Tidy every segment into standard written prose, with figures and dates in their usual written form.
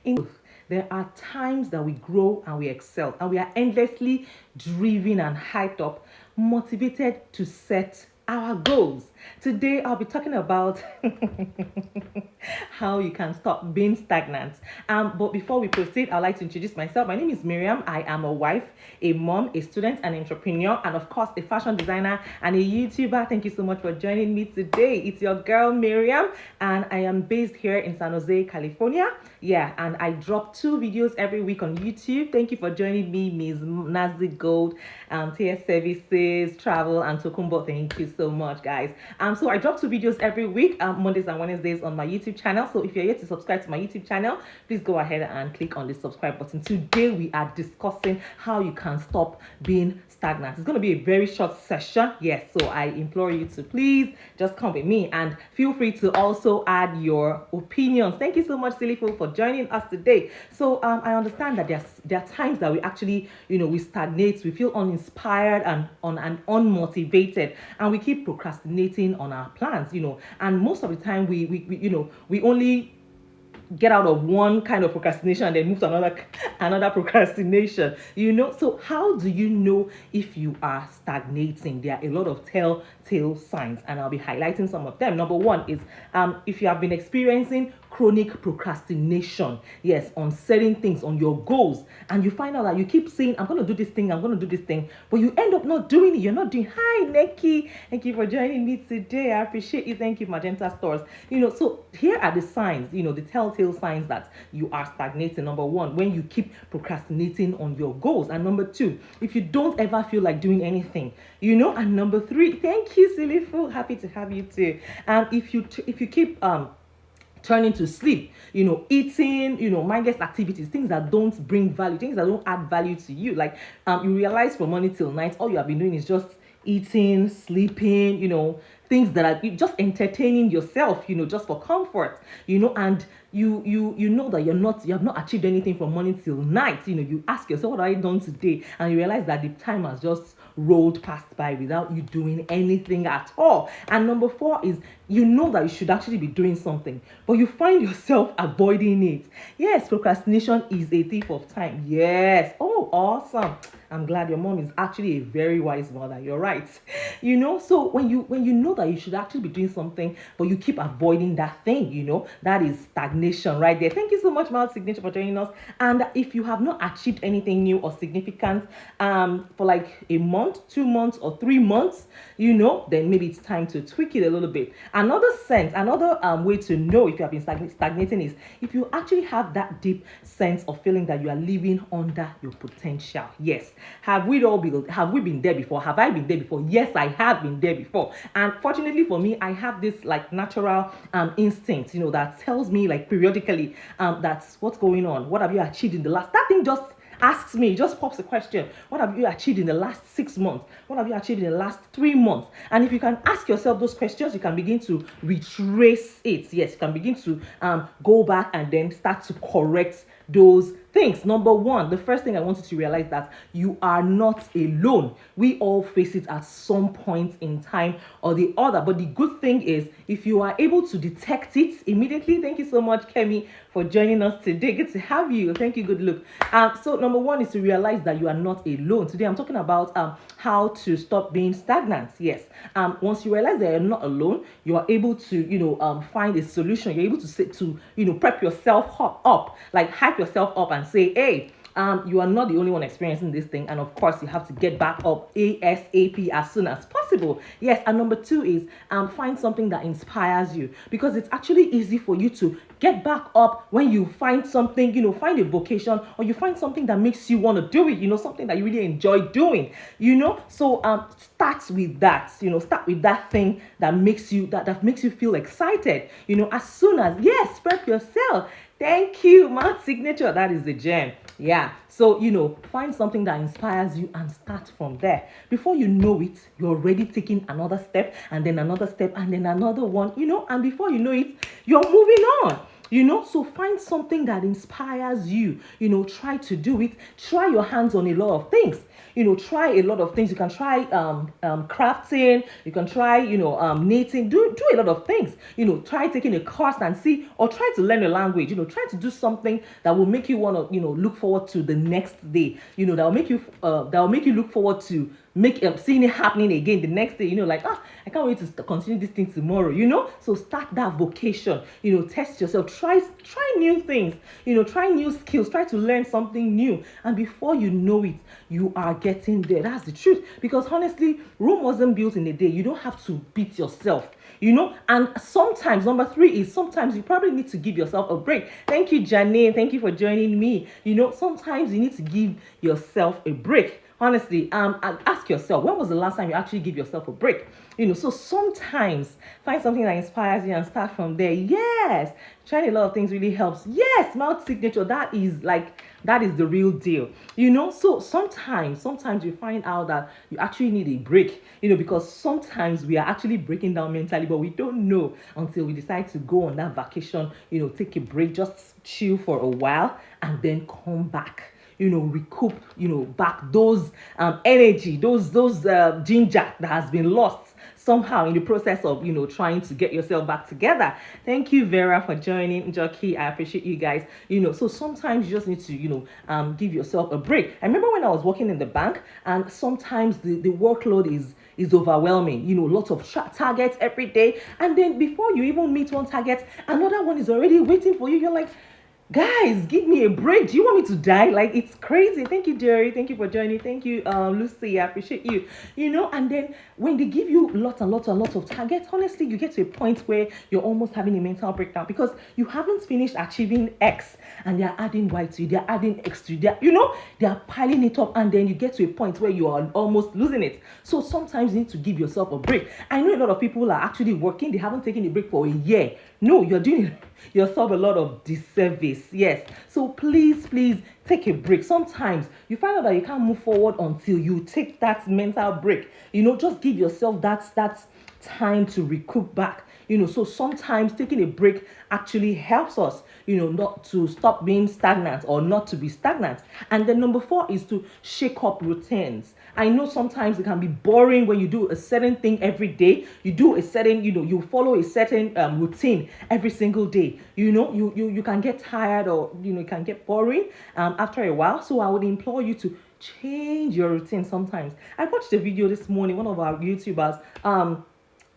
In there are times that we grow and we excel, and we are endlessly driven and hyped up, motivated to set our goals. Today, I'll be talking about how you can stop being stagnant. But before we proceed, I'd like to introduce myself. My name is Mariam. I am a wife, a mom, a student, an entrepreneur, and of course, a fashion designer and a YouTuber. Thank you so much for joining me today. It's your girl, Mariam, and I am based here in San Jose, California. Yeah, and I drop 2 videos every week on YouTube. Thank you for joining me, Ms. Nazi Gold, TS Services, Travel, and Tokumbo. Thank you so much, guys. So I drop 2 videos every week, Mondays and Wednesdays on my YouTube channel. So if you're yet to subscribe to my YouTube channel, please go ahead and click on the subscribe button. Today we are discussing how you can stop being stagnant. It's going to be a very short session. Yes, so I implore you to please just come with me and feel free to also add your opinions. Thank you so much, Silly Fool, for joining us today. So I understand that there are times that we actually, we stagnate, we feel uninspired and unmotivated, and we keep procrastinating on our plans, and most of the time we only get out of one kind of procrastination and then move to another procrastination. So how do you know if you are stagnating? There are a lot of telltale signs, and I'll be highlighting some of them. Number one is if you have been experiencing chronic procrastination, yes, on certain things, on your goals, and you find out that you keep saying, I'm going to do this thing, but you end up not doing it. You're not doing. Hi, Neki. Thank you for joining me today. I appreciate you. Thank you, Magenta Stores. So here are the signs, the telltale signs that you are stagnating. Number one, when you keep procrastinating on your goals. And number two, if you don't ever feel like doing anything, and number three, thank you, Silly Fool. Happy to have you too. And if you keep turning to sleep, eating, mindless activities, things that don't bring value, things that don't add value to you. Like you realize from morning till night, all you have been doing is just eating, sleeping, things that are just entertaining yourself, just for comfort, and you know that you have not achieved anything from morning till night. You ask yourself, what have I done today? And you realize that the time has just rolled past by without you doing anything at all. And number four is, that you should actually be doing something, but you find yourself avoiding it. Yes, procrastination is a thief of time. Yes. Oh, awesome. I'm glad your mom is actually a very wise mother. You're right. So when you know that you should actually be doing something, but you keep avoiding that thing, that is stagnation right there. Thank you so much, Mild Signature, for joining us. And if you have not achieved anything new or significant for like a month, 2 months, or 3 months, then maybe it's time to tweak it a little bit. Another way to know if you have been stagnating is if you actually have that deep sense of feeling that you are living under your potential. Yes. Have we been there before? Have I been there before? Yes, I have been there before. And fortunately for me, I have this like natural instinct, that tells me like periodically that's what's going on. What have you achieved in the last? That thing just pops a question. What have you achieved in the last 6 months? What have you achieved in the last 3 months? And if you can ask yourself those questions, you can begin to retrace it. Yes, you can begin to go back and then start to correct those things. Number one, the first thing I want you to realize that you are not alone. We all face it at some point in time or the other. But the good thing is, if you are able to detect it immediately, thank you so much, Kemi, for joining us today. Good to have you. Thank you. Good look. So number one is to realize that you are not alone. Today I'm talking about how to stop being stagnant. Yes. Once you realize that you're not alone, you are able to find a solution. You're able to prep yourself up, like hype yourself up and say, hey, you are not the only one experiencing this thing, and of course you have to get back up ASAP as soon as possible. Yes. And number two is find something that inspires you, because it's actually easy for you to get back up when you find something, find a vocation, or you find something that makes you want to do it, something that you really enjoy doing, so start with that. Start with that thing that makes you feel excited, as soon as, yes, prep yourself. Thank you, Matt Signature. That is the gem. Yeah. So, find something that inspires you and start from there. Before you know it, you're already taking another step, and then another step, and then another one, and before you know it, you're moving on. So find something that inspires you. Try to do it. Try your hands on a lot of things. Try a lot of things. You can try crafting. You can try knitting. Do a lot of things. Try taking a course and see, or try to learn a language. Try to do something that will make you want to look forward to the next day. That will make you look forward to seeing it happening again the next day. Like, I can't wait to continue this thing tomorrow. So start that vocation. Test yourself. Try new things. Try new skills. Try to learn something new, and before you know it, you are getting there. That's the truth. Because honestly, Rome wasn't built in a day. You don't have to beat yourself. And sometimes, number three is, sometimes you probably need to give yourself a break. Thank you, Janine. Thank you for joining me. Sometimes you need to give yourself a break. Honestly, and ask yourself, when was the last time you actually give yourself a break? So sometimes find something that inspires you and start from there. Yes, trying a lot of things really helps. Yes, mouth signature, that is the real deal. So sometimes you find out that you actually need a break. Because sometimes we are actually breaking down mentally, but we don't know until we decide to go on that vacation. Take a break, just chill for a while, and then come back. Recoup, back those energy, those ginger that has been lost somehow in the process of trying to get yourself back together. Thank you, Vera, for joining. Jockey, I appreciate you guys. So sometimes you just need to give yourself a break. I remember when I was working in the bank, and sometimes the workload is overwhelming. Lots of targets every day, and then before you even meet one target, another one is already waiting for you. You're like, guys, give me a break. Do you want me to die? Like, it's crazy. Thank you, Jerry. Thank you for joining. Thank you, Lucy. I appreciate you. And then when they give you lots and lots and lots of targets, honestly, you get to a point where you're almost having a mental breakdown because you haven't finished achieving X, and they're adding Y to you, they're adding X to you, they're piling it up, and then you get to a point where you are almost losing it. So sometimes you need to give yourself a break. I know a lot of people are actually working, they haven't taken a break for a year. No, you're doing yourself a lot of disservice. Yes. So please take a break. Sometimes you find out that you can't move forward until you take that mental break. Just give yourself that time to recoup back. So sometimes taking a break actually helps us, not to stop being stagnant or not to be stagnant. And then number 4 is to shake up routines. I know sometimes it can be boring when you do a certain thing every day. You do a certain, you follow a certain routine every single day. You can get tired, or it can get boring after a while. So I would implore you to change your routine sometimes. I watched a video this morning, one of our YouTubers,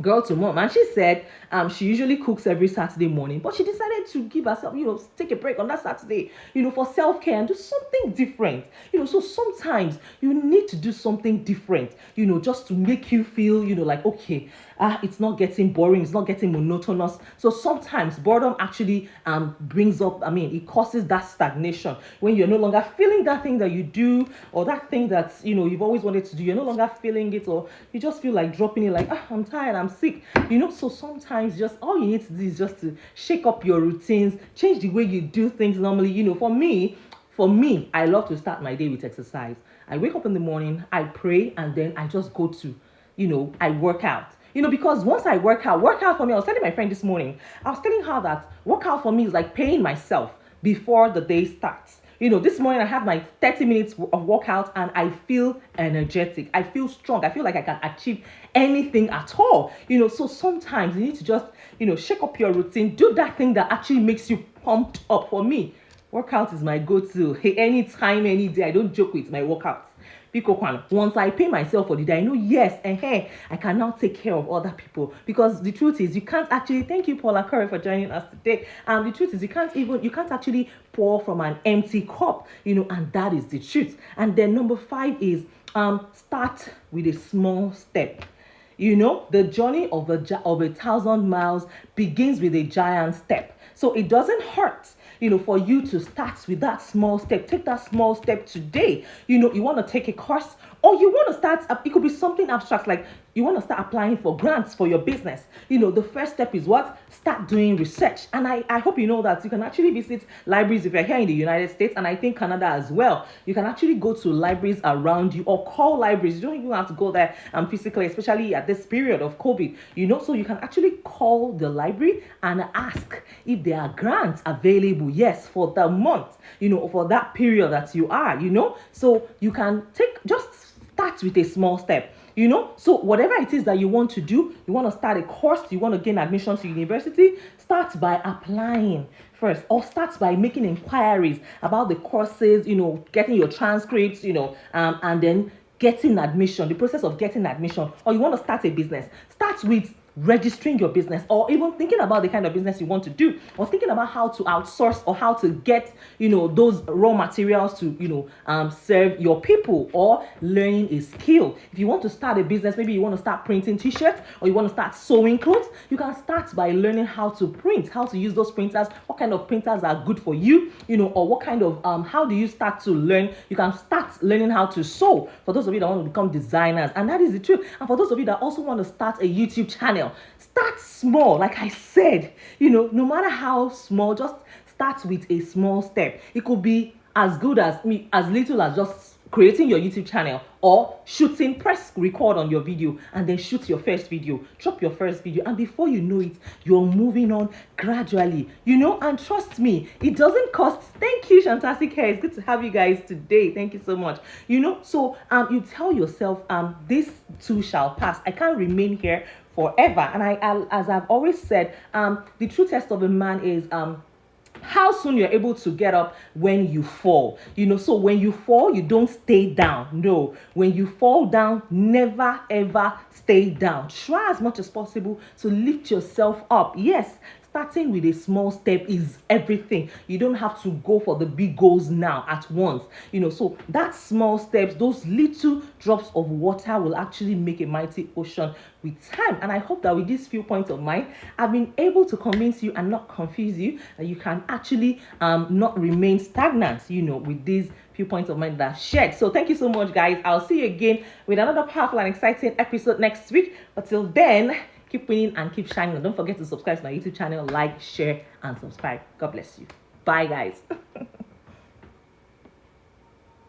girl to mom, and she said she usually cooks every Saturday morning, but she decided to give herself, take a break on that Saturday, for self-care and do something different. So sometimes you need to do something different, just to make you feel, like, okay, it's not getting boring, it's not getting monotonous. So sometimes boredom actually brings up, it causes that stagnation when you're no longer feeling that thing that you do, or that thing that you've always wanted to do. You're no longer feeling it, or you just feel like dropping it, like, I'm tired, I'm sick. So sometimes just all you need to do is just to shake up your routines, change the way you do things normally. For me, I love to start my day with exercise. I wake up in the morning, I pray, and then I just go to, I work out. Because once I work out for me, I was telling my friend this morning, I was telling her that workout for me is like paying myself before the day starts. This morning I had my 30 minutes of workout, and I feel energetic. I feel strong. I feel like I can achieve anything at all. So sometimes you need to just, shake up your routine. Do that thing that actually makes you pumped up. For me, workout is my go-to. Hey, anytime, any day. I don't joke with my workouts. Once I pay myself for the day, I know, yes, and hey, I can now take care of other people. Because the truth is, you can't actually, thank you, Paula Curry, for joining us today. The truth is, you can't actually pour from an empty cup, and that is the truth. And then number 5 is start with a small step. The journey of 1,000 miles begins with a giant step. So it doesn't hurt, for you to start with that small step. Take that small step today. You want to take a course, Or you want to start, it could be something abstract, like you want to start applying for grants for your business. The first step is what? Start doing research. And I hope you know that you can actually visit libraries if you're here in the United States, and I think Canada as well. You can actually go to libraries around you or call libraries. You don't even have to go there physically, especially at this period of COVID. So you can actually call the library and ask if there are grants available, yes, for the month, for that period that you are, so you can just start with a small step. So whatever it is that you want to do, you want to start a course, you want to gain admission to university, start by applying first, or start by making inquiries about the courses, getting your transcripts, and then getting admission, the process of getting admission. Or you want to start a business, start with registering your business, or even thinking about the kind of business you want to do, or thinking about how to outsource or how to get those raw materials to serve your people, or learning a skill. If you want to start a business, maybe you want to start printing t-shirts, or you want to start sewing clothes, you can start by learning how to print, how to use those printers, what kind of printers are good for you, or what kind of how do you start to learn. You can start learning how to sew, for those of you that want to become designers, and that is the truth. And for those of you that also want to start a YouTube channel, start small. Like I said, no matter how small, just start with a small step. It could be as good as little as just creating your YouTube channel, or press record on your video and then shoot your first video, drop your first video, and before you know it, you're moving on gradually, and trust me, it doesn't cost. Thank you, Shantastic Hair. It's good to have you guys today. Thank you so much. So you tell yourself, this too shall pass. I can't remain here forever. And as I've always said, the true test of a man is how soon you're able to get up when you fall. So when you fall, you don't stay down. No, when you fall down, never ever stay down. Try as much as possible to lift yourself up. Yes, starting with a small step is everything. You don't have to go for the big goals now at once. So that small steps, those little drops of water will actually make a mighty ocean with time. And I hope that with these few points of mine, I've been able to convince you and not confuse you that you can actually not remain stagnant, with these few points of mine that I've shared. So thank you so much, guys. I'll see you again with another powerful and exciting episode next week. But till then, keep winning and keep shining. And don't forget to subscribe to my YouTube channel, like, share, and subscribe. God bless you. Bye, guys.